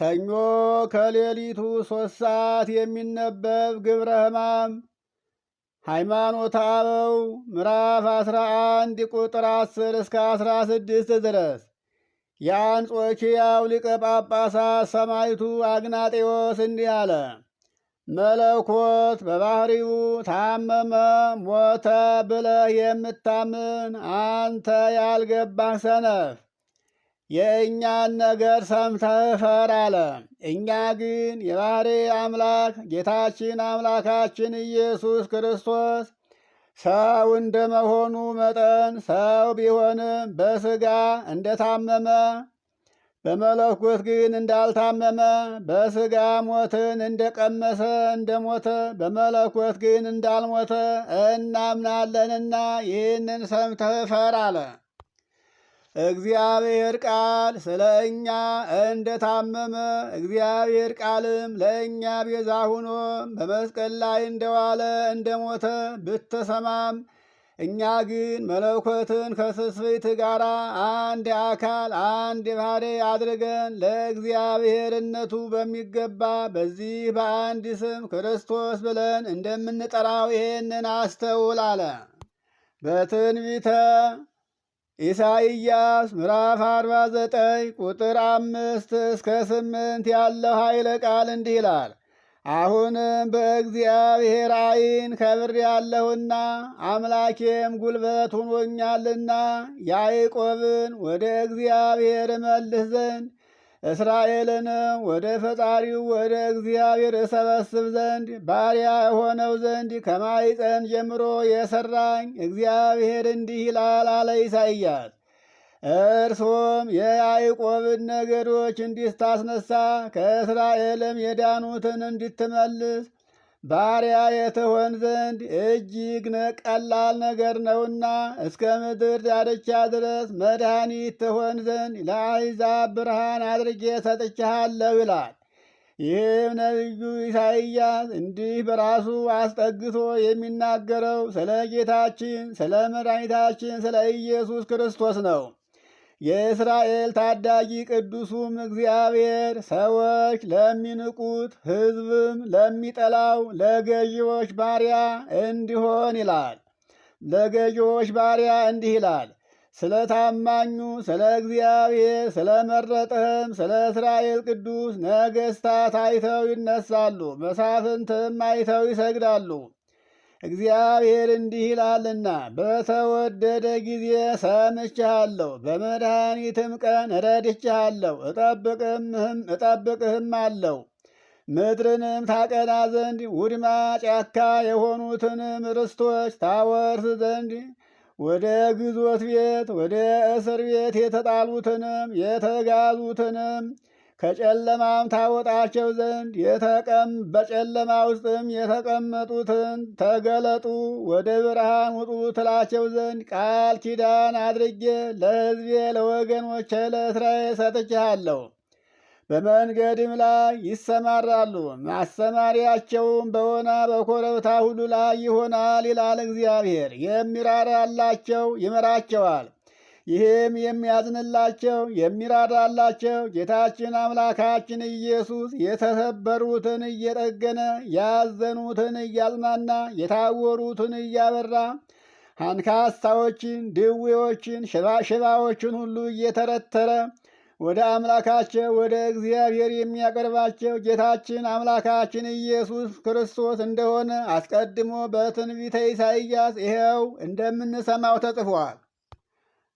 ሰኞ ከሌሊቱ 3 ሰዓት የሚነበብ ግብረ ሕማም ሃይማኖተ አበው ምዕራፍ 11 ቁጥር 10 እስከ 16 ድረስ። የአንጾኪያው ሊቀ ጳጳሳት ሰማዕቱ አግናጤዎስ እንዲህ አለ። መለኮት በባህሪው ታመመ ሞተ ብለህ የምታምን አንተ ያልገባህ ሰነፍ፣ የእኛን ነገር ሰምተህ እፈር አለ። እኛ ግን የባህሪ አምላክ ጌታችን አምላካችን ኢየሱስ ክርስቶስ ሰው እንደመሆኑ መጠን ሰው ቢሆንም በሥጋ እንደታመመ በመለኮት ግን እንዳልታመመ፣ በሥጋ ሞትን እንደቀመሰ እንደሞተ በመለኮት ግን እንዳልሞተ እናምናለንና ይህንን ሰምተህ እፈር አለ። እግዚአብሔር ቃል ስለ እኛ እንደታመመ እግዚአብሔር ቃልም ለእኛ ቤዛ ሆኖ በመስቀል ላይ እንደዋለ እንደሞተ ብትሰማም፣ እኛ ግን መለኮትን ከትስብእት ጋር አንድ አካል አንድ ባሕሪ አድርገን ለእግዚአብሔርነቱ በሚገባ በዚህ በአንድ ስም ክርስቶስ ብለን እንደምንጠራው ይህንን አስተውል አለ። በትንቢተ ኢሳይያስ ምዕራፍ 49 ቁጥር 5 እስከ 8 ያለው ኃይለ ቃል እንዲህ ይላል። አሁንም በእግዚአብሔር ዓይን ከብሬአለሁና አምላኬም ጉልበት ሆኖኛልና ያዕቆብን ወደ እግዚአብሔር እመልስ ዘንድ እስራኤልንም ወደ ፈጣሪው ወደ እግዚአብሔር እሰበስብ ዘንድ ባሪያ የሆነው ዘንድ ከማኅፀን ጀምሮ የሠራኝ እግዚአብሔር እንዲህ ይላል አለ ኢሳይያስ። እርሶም የያዕቆብን ነገዶች እንድታስነሳ ከእስራኤልም የዳኑትን እንድትመልስ ባሪያ የተሆን ዘንድ እጅግ ቀላል ነገር ነውና እስከ ምድር ዳርቻ ድረስ መድኃኒት ትሆን ዘንድ ለአሕዛብ ብርሃን አድርጌ ሰጥቼሃለሁ ይላል። ይህም ነቢዩ ኢሳይያስ እንዲህ በራሱ አስጠግቶ የሚናገረው ስለ ጌታችን ስለ መድኃኒታችን ስለ ኢየሱስ ክርስቶስ ነው። የእስራኤል ታዳጊ ቅዱሱም እግዚአብሔር ሰዎች ለሚንቁት ሕዝብም ለሚጠላው ለገዢዎች ባሪያ እንዲሆን ይላል። ለገዢዎች ባሪያ እንዲህ ይላል። ስለ ታማኙ ስለ እግዚአብሔር ስለ መረጠህም ስለ እስራኤል ቅዱስ ነገሥታት አይተው ይነሳሉ፣ መሳፍንትም አይተው ይሰግዳሉ። እግዚአብሔር እንዲህ ይላልና በተወደደ ጊዜ ሰምቼሃለሁ፣ በመድኃኒትም ቀን ረድቼሃለሁ፣ እጠብቅህም አለው። ምድርንም ታቀና ዘንድ ውድማ ጫካ የሆኑትንም ርስቶች ታወርስ ዘንድ ወደ ግዞት ቤት ወደ እስር ቤት የተጣሉትንም የተጋዙትንም ከጨለማም ታወጣቸው ዘንድ በጨለማ ውስጥም የተቀመጡትን ተገለጡ፣ ወደ ብርሃን ውጡ ትላቸው ዘንድ ቃል ኪዳን አድርጌ ለሕዝቤ ለወገኖቼ ለእስራኤል ሰጥቼሃለሁ። በመንገድም ላይ ይሰማራሉ፣ ማሰማሪያቸውም በወና በኮረብታ ሁሉ ላይ ይሆናል ይላል እግዚአብሔር። የሚራራላቸው ይምራቸዋል፣ ይህም የሚያዝንላቸው የሚራራላቸው ጌታችን አምላካችን ኢየሱስ የተሰበሩትን እየጠገነ ያዘኑትን እያጽናና የታወሩትን እያበራ አንካሳዎችን ድዌዎችን ሽባዎችን ሁሉ እየተረተረ ወደ አምላካቸው ወደ እግዚአብሔር የሚያቀርባቸው ጌታችን አምላካችን ኢየሱስ ክርስቶስ እንደሆነ አስቀድሞ በትንቢተ ኢሳይያስ ይኸው እንደምንሰማው ተጽፏል።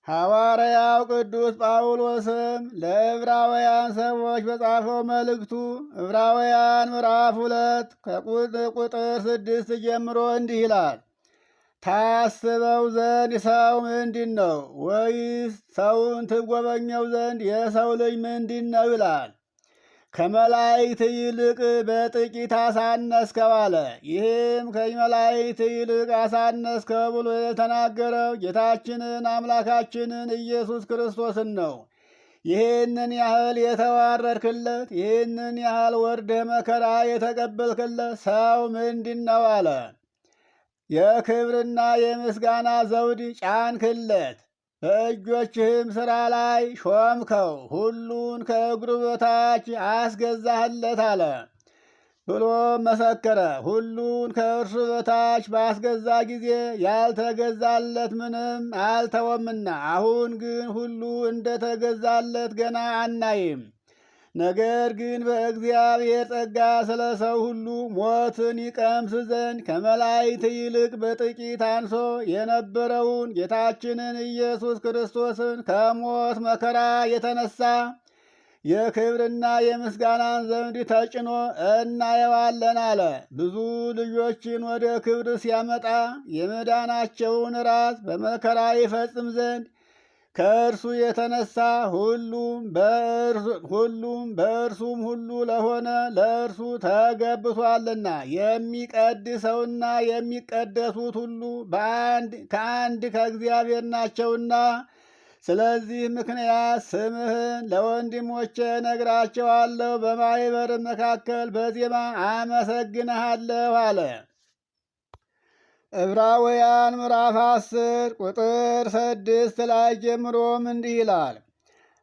ሐዋርያው ቅዱስ ጳውሎስም ለዕብራውያን ሰዎች በጻፈው መልእክቱ ዕብራውያን ምዕራፍ 2 ከቁጥር 6 ጀምሮ እንዲህ ይላል። ታስበው ዘንድ ሰው ምንድን ነው? ወይስ ሰውን ትጎበኘው ዘንድ የሰው ልጅ ምንድን ነው ይላል። ከመላእክት ይልቅ በጥቂት አሳነስከው አለ። ይህም ከመላእክት ይልቅ አሳነስከው ብሎ የተናገረው ጌታችንን አምላካችንን ኢየሱስ ክርስቶስን ነው። ይህንን ያህል የተዋረድክለት፣ ይህንን ያህል ወርደህ መከራ የተቀበልክለት ሰው ምንድን ነው አለ። የክብርና የምስጋና ዘውድ ጫንክለት። በእጆችህም ሥራ ላይ ሾምከው፣ ሁሉን ከእግሩ በታች አስገዛህለት አለ ብሎ መሰከረ። ሁሉን ከእርሱ በታች ባስገዛ ጊዜ ያልተገዛለት ምንም አልተወምና፣ አሁን ግን ሁሉ እንደተገዛለት ገና አናይም። ነገር ግን በእግዚአብሔር ጸጋ ስለ ሰው ሁሉ ሞትን ይቀምስ ዘንድ ከመላእክት ይልቅ በጥቂት አንሶ የነበረውን ጌታችንን ኢየሱስ ክርስቶስን ከሞት መከራ የተነሳ የክብርና የምስጋናን ዘውድ ተጭኖ እናየዋለን አለ። ብዙ ልጆችን ወደ ክብር ሲያመጣ የመዳናቸውን ራስ በመከራ ይፈጽም ዘንድ ከእርሱ የተነሳ ሁሉም በእርሱም ሁሉ ለሆነ ለእርሱ ተገብቷልና የሚቀድሰውና የሚቀደሱት ሁሉ ከአንድ ከእግዚአብሔር ናቸውና፣ ስለዚህ ምክንያት ስምህን ለወንድሞቼ ነግራቸዋለሁ፣ በማኅበር መካከል በዜማ አመሰግንሃለሁ አለ። ዕብራውያን ምዕራፍ 10 ቁጥር 6 ላይ ጀምሮም እንዲህ ይላል።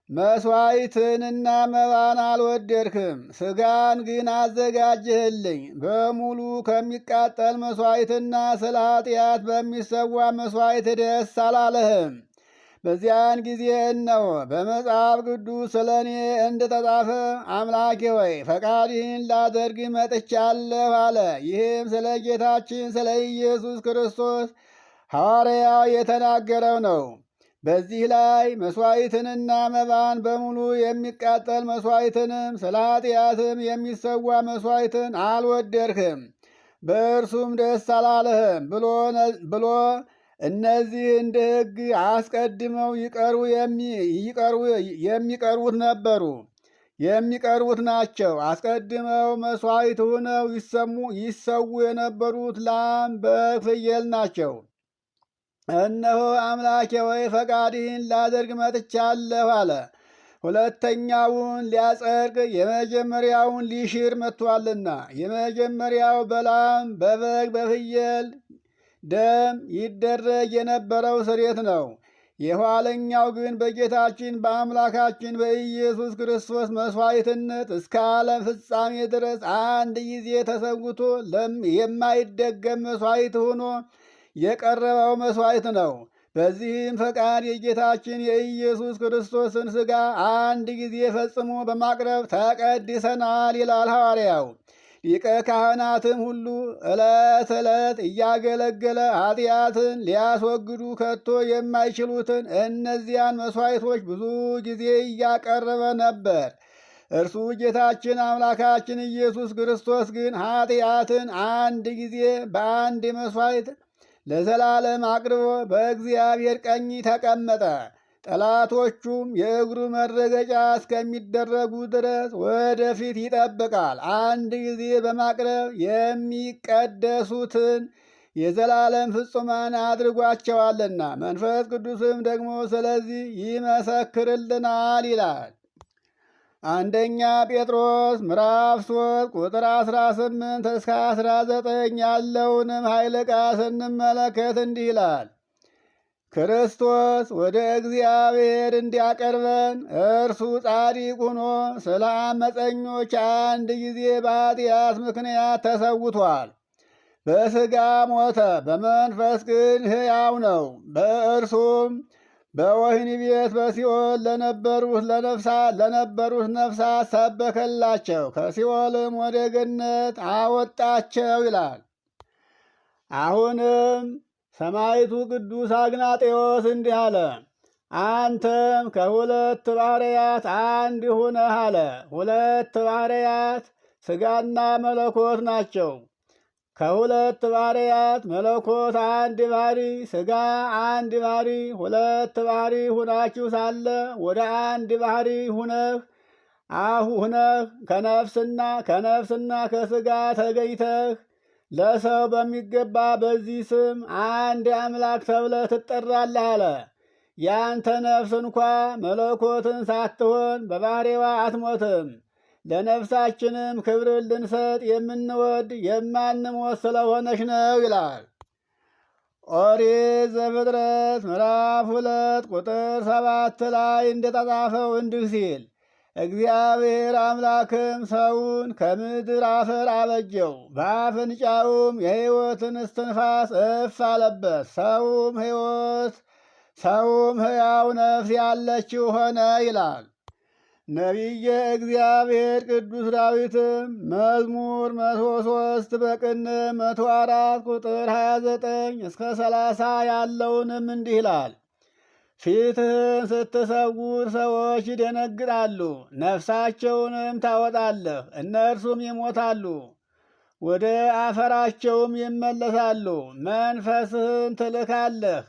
መሥዋዕትንና መባን አልወደድክም፣ ሥጋን ግን አዘጋጀህልኝ። በሙሉ ከሚቃጠል መሥዋዕትና ስለ ኃጢአት በሚሰዋ መሥዋዕት ደስ አላለህም። በዚያን ጊዜ እነሆ በመጽሐፍ ቅዱስ ስለ እኔ እንደተጻፈ አምላኬ ሆይ ፈቃድህን ላደርግ መጥቻለሁ አለ። ይህም ስለ ጌታችን ስለ ኢየሱስ ክርስቶስ ሐዋርያው የተናገረው ነው። በዚህ ላይ መሥዋዕትንና መባን በሙሉ የሚቃጠል መሥዋዕትንም ስለ ኃጢአትም የሚሰዋ መሥዋዕትን አልወደድክም፣ በእርሱም ደስ አላለህም ብሎ እነዚህ እንደ ሕግ አስቀድመው የሚቀርቡት ናቸው። አስቀድመው መሥዋዕት ሆነው ይሰዉ የነበሩት ላም፣ በግ፣ ፍየል ናቸው። እነሆ አምላኬ ሆይ ፈቃድህን ላደርግ መጥቻለሁ አለ። ሁለተኛውን ሊያጸድቅ የመጀመሪያውን ሊሽር መጥቷልና። የመጀመሪያው በላም፣ በበግ፣ በፍየል ደም ይደረግ የነበረው ስርየት ነው። የኋለኛው ግን በጌታችን በአምላካችን በኢየሱስ ክርስቶስ መሥዋዕትነት እስከ ዓለም ፍጻሜ ድረስ አንድ ጊዜ ተሰውቶ የማይደገም መሥዋዕት ሆኖ የቀረበው መሥዋዕት ነው። በዚህም ፈቃድ የጌታችን የኢየሱስ ክርስቶስን ሥጋ አንድ ጊዜ ፈጽሞ በማቅረብ ተቀድሰናል ይላል ሐዋርያው። ሊቀ ካህናትም ሁሉ ዕለት ዕለት እያገለገለ ኃጢአትን ሊያስወግዱ ከቶ የማይችሉትን እነዚያን መሥዋዕቶች ብዙ ጊዜ እያቀረበ ነበር። እርሱ ጌታችን አምላካችን ኢየሱስ ክርስቶስ ግን ኃጢአትን አንድ ጊዜ በአንድ መሥዋዕት ለዘላለም አቅርቦ በእግዚአብሔር ቀኝ ተቀመጠ። ጠላቶቹም የእግሩ መረገጫ እስከሚደረጉ ድረስ ወደፊት ይጠብቃል። አንድ ጊዜ በማቅረብ የሚቀደሱትን የዘላለም ፍጹማን አድርጓቸዋልና፣ መንፈስ ቅዱስም ደግሞ ስለዚህ ይመሰክርልናል ይላል። አንደኛ ጴጥሮስ ምዕራፍ 3 ቁጥር 18 እስከ 19 ያለውንም ኃይለ ቃል ስንመለከት እንዲህ ይላል። ክርስቶስ ወደ እግዚአብሔር እንዲያቀርበን እርሱ ጻድቅ ሆኖ ስለ አመፀኞች አንድ ጊዜ በኃጢአት ምክንያት ተሰውቷል። በሥጋ ሞተ፣ በመንፈስ ግን ሕያው ነው። በእርሱም በወህኒ ቤት በሲኦል ለነበሩት ነፍሳት ሰበከላቸው፣ ከሲኦልም ወደ ገነት አወጣቸው ይላል። አሁንም ሰማዕቱ ቅዱስ አግናጤዎስ እንዲህ አለ። አንተም ከሁለት ባሕርያት አንድ ሁነህ አለ። ሁለት ባሕርያት ሥጋና መለኮት ናቸው። ከሁለት ባሕርያት መለኮት አንድ ባሕሪ፣ ሥጋ አንድ ባሕሪ፣ ሁለት ባሕሪ ሁናችሁ ሳለ ወደ አንድ ባሕሪ ሁነህ ከነፍስና ከሥጋ ተገኝተህ ለሰው በሚገባ በዚህ ስም አንድ አምላክ ተብለህ ትጠራለህ አለ። ያንተ ነፍስ እንኳ መለኮትን ሳትሆን በባሕሪዋ አትሞትም። ለነፍሳችንም ክብርን ልንሰጥ የምንወድ የማንሞት ስለሆነች ነው ይላል። ኦሪት ዘፍጥረት ምዕራፍ 2 ቁጥር 7 ላይ እንደተጻፈው እንዲህ ሲል እግዚአብሔር አምላክም ሰውን ከምድር አፈር አበጀው፣ በአፍንጫውም የሕይወትን እስትንፋስ እፍ አለበት። ሰውም ሕያው ነፍስ ያለችው ሆነ ይላል። ነቢየ እግዚአብሔር ቅዱስ ዳዊትም መዝሙር 103 በቅንፍ 104 ቁጥር 29 እስከ 30 ያለውንም እንዲህ ይላል። ፊትህን ስትሰውር ሰዎች ይደነግጣሉ፣ ነፍሳቸውንም ታወጣለህ፣ እነርሱም ይሞታሉ፣ ወደ አፈራቸውም ይመለሳሉ። መንፈስህን ትልካለህ፣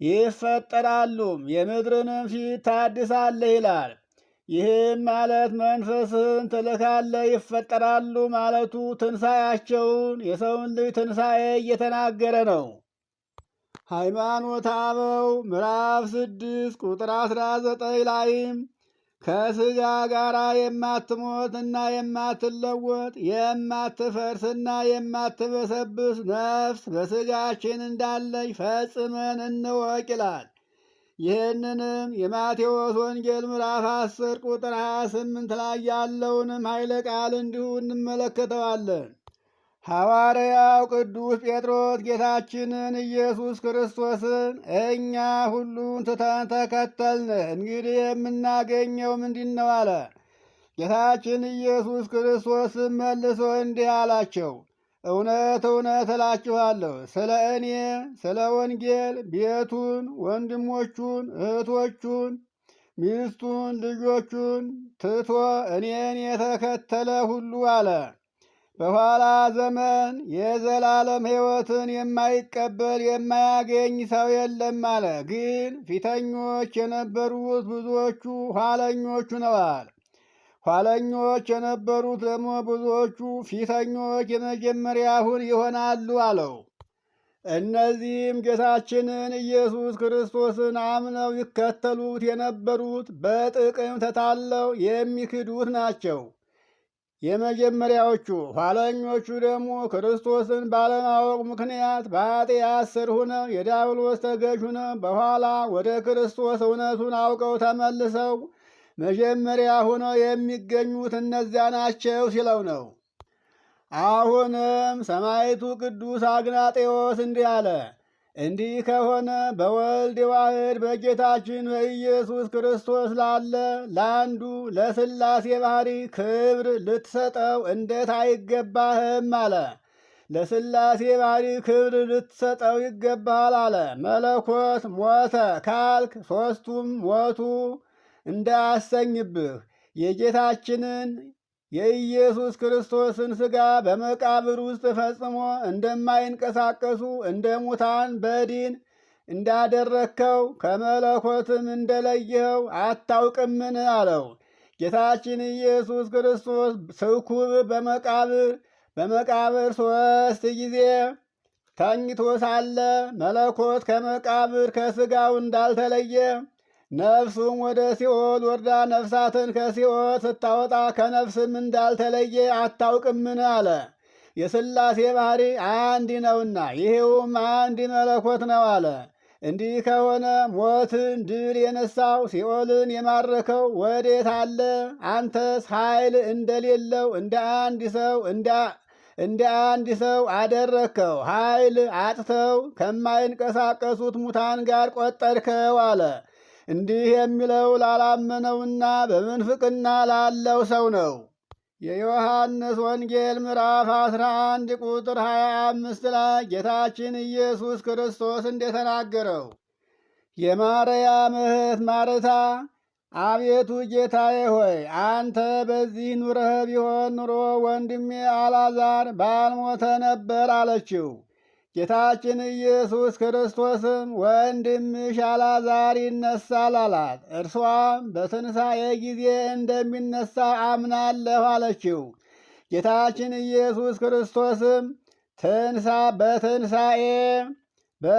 ይፈጠራሉም፣ የምድርንም ፊት ታድሳለህ ይላል። ይህም ማለት መንፈስህን ትልካለህ ይፈጠራሉ ማለቱ ትንሣኤያቸውን የሰውን ልጅ ትንሣኤ እየተናገረ ነው። ሃይማኖተ አበው ምዕራፍ 6 ቁጥር 19 ላይም ከሥጋ ጋር የማትሞትና የማትለወጥ የማትፈርስና የማትበሰብስ ነፍስ በሥጋችን እንዳለች ፈጽመን እንወቅ ይላል። ይህንንም የማቴዎስ ወንጌል ምዕራፍ 10 ቁጥር 28 ላይ ያለውንም ኃይለ ቃል እንዲሁ እንመለከተዋለን። ሐዋርያው ቅዱስ ጴጥሮስ ጌታችንን ኢየሱስ ክርስቶስን እኛ ሁሉን ትተን ተከተልን፣ እንግዲህ የምናገኘው ምንድን ነው አለ። ጌታችን ኢየሱስ ክርስቶስን መልሶ እንዲህ አላቸው፣ እውነት እውነት እላችኋለሁ ስለ እኔ ስለ ወንጌል ቤቱን፣ ወንድሞቹን፣ እህቶቹን፣ ሚስቱን፣ ልጆቹን ትቶ እኔን የተከተለ ሁሉ አለ በኋላ ዘመን የዘላለም ሕይወትን የማይቀበል የማያገኝ ሰው የለም አለ። ግን ፊተኞች የነበሩት ብዙዎቹ ኋለኞቹ ነዋል። ኋለኞች የነበሩት ደግሞ ብዙዎቹ ፊተኞች የመጀመሪያውን ይሆናሉ አለው። እነዚህም ጌታችንን ኢየሱስ ክርስቶስን አምነው ይከተሉት የነበሩት በጥቅም ተታለው የሚክዱት ናቸው የመጀመሪያዎቹ። ኋለኞቹ ደግሞ ክርስቶስን ባለማወቅ ምክንያት በኃጢአት ስር ሁነው የዲያብሎስ ተገዥ ሁነው በኋላ ወደ ክርስቶስ እውነቱን አውቀው ተመልሰው መጀመሪያ ሆነው የሚገኙት እነዚያ ናቸው ሲለው ነው። አሁንም ሰማዕቱ ቅዱስ አግናጤዎስ እንዲህ አለ። እንዲህ ከሆነ በወልድ ዋሕድ በጌታችን በኢየሱስ ክርስቶስ ላለ ለአንዱ ለሥላሴ ባሕሪ ክብር ልትሰጠው እንዴት አይገባህም አለ። ለሥላሴ ባሕሪ ክብር ልትሰጠው ይገባሃል አለ። መለኮት ሞተ ካልክ ሦስቱም ሞቱ እንዳያሰኝብህ የጌታችንን የኢየሱስ ክርስቶስን ሥጋ በመቃብር ውስጥ ፈጽሞ እንደማይንቀሳቀሱ እንደ ሙታን በድን እንዳደረግከው ከመለኮትም እንደለየኸው አታውቅምን አለው። ጌታችን ኢየሱስ ክርስቶስ ስኩብ በመቃብር 3 ጊዜ ተኝቶ ሳለ መለኮት ከመቃብር ከሥጋው እንዳልተለየ ነፍሱም ወደ ሲኦል ወርዳ ነፍሳትን ከሲኦል ስታወጣ ከነፍስም እንዳልተለየ አታውቅምን አለ። የሥላሴ ባሕሪ አንድ ነውና ይሄውም አንድ መለኮት ነው አለ። እንዲህ ከሆነ ሞትን ድል የነሳው ሲኦልን የማረከው ወዴት አለ? አንተስ ኃይል እንደሌለው እንደ አንድ ሰው አደረግከው። ኃይል አጥተው ከማይንቀሳቀሱት ሙታን ጋር ቆጠርከው አለ። እንዲህ የሚለው ላላመነውና በምንፍቅና ላለው ሰው ነው። የዮሐንስ ወንጌል ምዕራፍ 11 ቁጥር 25 ላይ ጌታችን ኢየሱስ ክርስቶስ እንደተናገረው የማርያም እህት ማርታ አቤቱ ጌታዬ ሆይ አንተ በዚህ ኑረህ ቢሆን ኑሮ ወንድሜ አልዓዛር ባልሞተ ነበር አለችው። ጌታችን ኢየሱስ ክርስቶስም ወንድምሽ አልዓዛር ይነሳል አላት። እርሷም በትንሣኤ ጊዜ እንደሚነሳ አምናለሁ አለችው። ጌታችን ኢየሱስ ክርስቶስም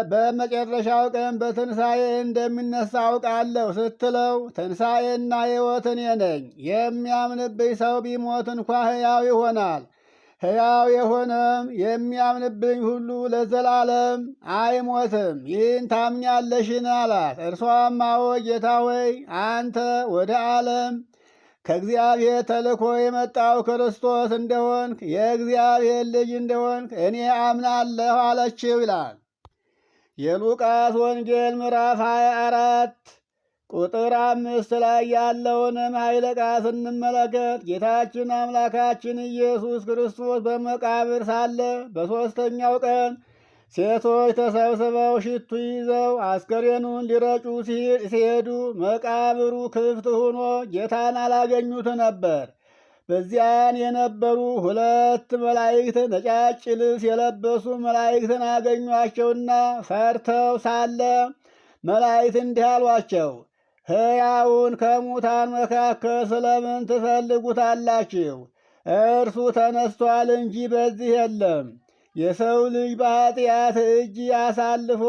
በመጨረሻው ቀን በትንሣኤ እንደሚነሳ አውቃለሁ ስትለው ትንሣኤና ሕይወት እኔ ነኝ። የሚያምንብኝ ሰው ቢሞት እንኳ ሕያው ይሆናል። ሕያው የሆነም የሚያምንብኝ ሁሉ ለዘላለም አይሞትም። ይህን ታምኛለሽን? አላት። እርሷም አዎ ጌታ ሆይ አንተ ወደ ዓለም ከእግዚአብሔር ተልኮ የመጣው ክርስቶስ እንደሆንክ የእግዚአብሔር ልጅ እንደሆንክ እኔ አምናለሁ አለችው ይላል። የሉቃስ ወንጌል ምዕራፍ 24 ቁጥር 5 ላይ ያለውንም ኃይለ ቃል ስንመለከት ጌታችን አምላካችን ኢየሱስ ክርስቶስ በመቃብር ሳለ በሦስተኛው ቀን ሴቶች ተሰብስበው ሽቱ ይዘው አስከሬኑን ሊረጩ ሲሄዱ መቃብሩ ክፍት ሆኖ ጌታን አላገኙት ነበር። በዚያን የነበሩ ሁለት መላእክት ነጫጭ ልብስ የለበሱ መላእክትን አገኟቸውና ፈርተው ሳለ መላእክት እንዲህ አሏቸው፣ ሕያውን ከሙታን መካከል ስለምን ትፈልጉታላችሁ? እርሱ ተነስቷል እንጂ በዚህ የለም። የሰው ልጅ በኃጢአት እጅ አሳልፎ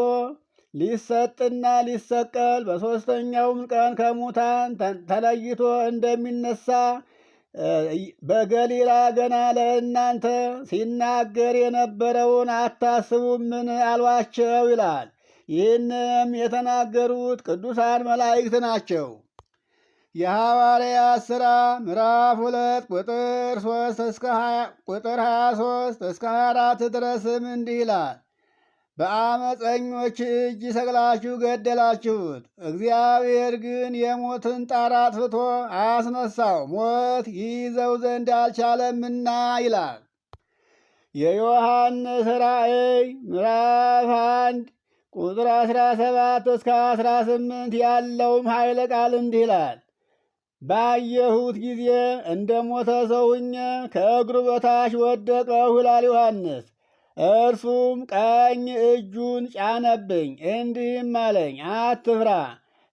ሊሰጥና ሊሰቀል በሦስተኛውም ቀን ከሙታን ተለይቶ እንደሚነሳ በገሊላ ገና ለእናንተ ሲናገር የነበረውን አታስቡምን? አሏቸው ይላል። ይህንም የተናገሩት ቅዱሳን መላእክት ናቸው። የሐዋርያት ሥራ ምዕራፍ 2 ቁጥር 23 እስከ 24 ድረስም እንዲህ ይላል። በአመፀኞች እጅ ሰቅላችሁ ገደላችሁት፣ እግዚአብሔር ግን የሞትን ጣር አጥፍቶ አስነሳው፣ ሞት ይይዘው ዘንድ አልቻለምና ይላል። የዮሐንስ ራእይ ምዕራፍ 1 ቁጥር 17 እስከ 18 ያለውም ኃይለ ቃል እንዲህ ይላል። ባየሁት ጊዜ እንደ ሞተ ሰው ሆኜ ከእግሩ በታች ወደቀሁ ይላል ዮሐንስ። እርሱም ቀኝ እጁን ጫነብኝ፣ እንዲህም አለኝ፣ አትፍራ፣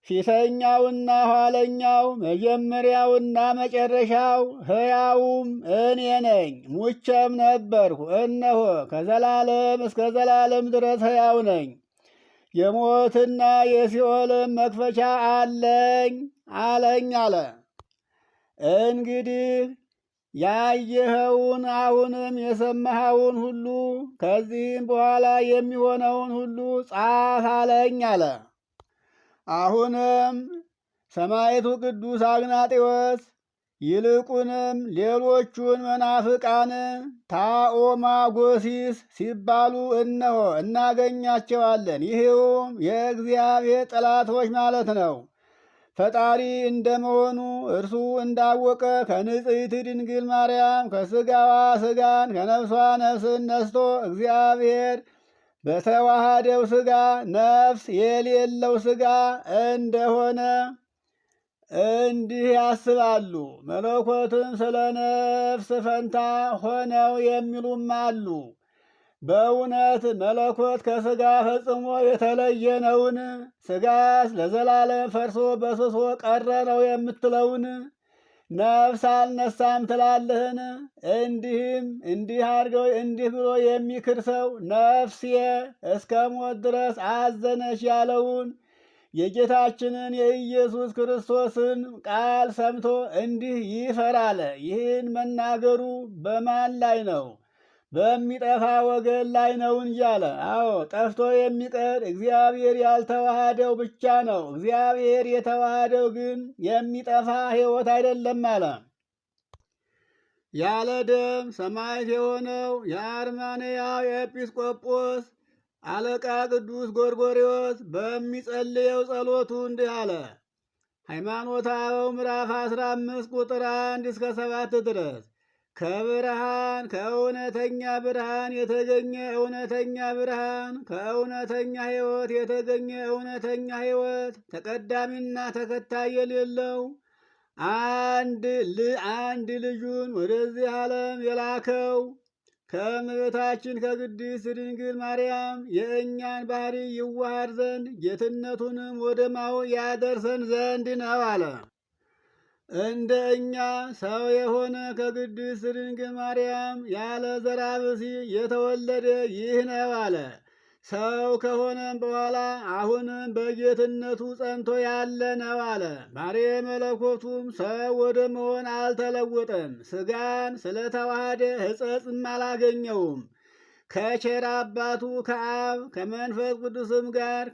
ፊተኛውና ኋለኛው መጀመሪያውና መጨረሻው ሕያውም እኔ ነኝ። ሙቼም ነበርሁ፣ እነሆ ከዘላለም እስከ ዘላለም ድረስ ሕያው ነኝ። የሞትና የሲኦልም መክፈቻ አለኝ አለ። እንግዲህ ያየኸውን አሁንም የሰማኸውን ሁሉ ከዚህም በኋላ የሚሆነውን ሁሉ ጻፍ አለኝ አለ። አሁንም ሰማዕቱ ቅዱስ አግናጤዎስ ይልቁንም ሌሎቹን መናፍቃን ታኦማጎሲስ ሲባሉ እነሆ እናገኛቸዋለን። ይህውም የእግዚአብሔር ጠላቶች ማለት ነው። ፈጣሪ እንደመሆኑ እርሱ እንዳወቀ ከንጽሕት ድንግል ማርያም ከሥጋዋ ሥጋን ከነፍሷ ነፍስን ነስቶ እግዚአብሔር በተዋሃደው ሥጋ ነፍስ የሌለው ሥጋ እንደሆነ እንዲህ ያስባሉ። መለኮትም ስለ ነፍስ ፈንታ ሆነው የሚሉም አሉ። በእውነት መለኮት ከሥጋ ፈጽሞ የተለየ ነውን? ሥጋስ ለዘላለም ፈርሶ በስሶ ቀረ ነው የምትለውን? ነፍስ አልነሳም ትላለህን? እንዲህ አድርገው እንዲህ ብሎ የሚክር ሰው ነፍሴ እስከ ሞት ድረስ አዘነች ያለውን የጌታችንን የኢየሱስ ክርስቶስን ቃል ሰምቶ እንዲህ ይፈራል። ይህን መናገሩ በማን ላይ ነው? በሚጠፋ ወገን ላይ ነው እንጂ አለ። አዎ ጠፍቶ የሚቀር እግዚአብሔር ያልተዋሃደው ብቻ ነው። እግዚአብሔር የተዋሃደው ግን የሚጠፋ ሕይወት አይደለም አለ። ያለ ደም ሰማዕት የሆነው የአርማንያው የኤጲስቆጶስ አለቃ ቅዱስ ጎርጎርዮስ በሚጸልየው ጸሎቱ እንዲህ አለ። ሃይማኖተ አበው ምዕራፍ 15 ቁጥር 1 እስከ 7 ድረስ ከብርሃን ከእውነተኛ ብርሃን የተገኘ እውነተኛ ብርሃን፣ ከእውነተኛ ሕይወት የተገኘ እውነተኛ ሕይወት፣ ተቀዳሚና ተከታይ የሌለው አንድ ልጁን ወደዚህ ዓለም የላከው ከእመቤታችን ከቅድስት ድንግል ማርያም የእኛን ባህሪ ይዋሃድ ዘንድ ጌትነቱንም ወደ ማወቅ ያደርሰን ዘንድ ነው አለ። እንደ እኛ ሰው የሆነ ከቅድስት ድንግል ማርያም ያለ ዘራ ብእሲ የተወለደ ይህ ነው አለ። ሰው ከሆነም በኋላ አሁንም በጌትነቱ ጸንቶ ያለ ነው አለ። ባሕርየ መለኮቱም ሰው ወደ መሆን አልተለወጠም። ሥጋን ስለተዋሃደ ሕጸጽም አላገኘውም። ከቸር አባቱ ከአብ ከመንፈስ ቅዱስም ጋር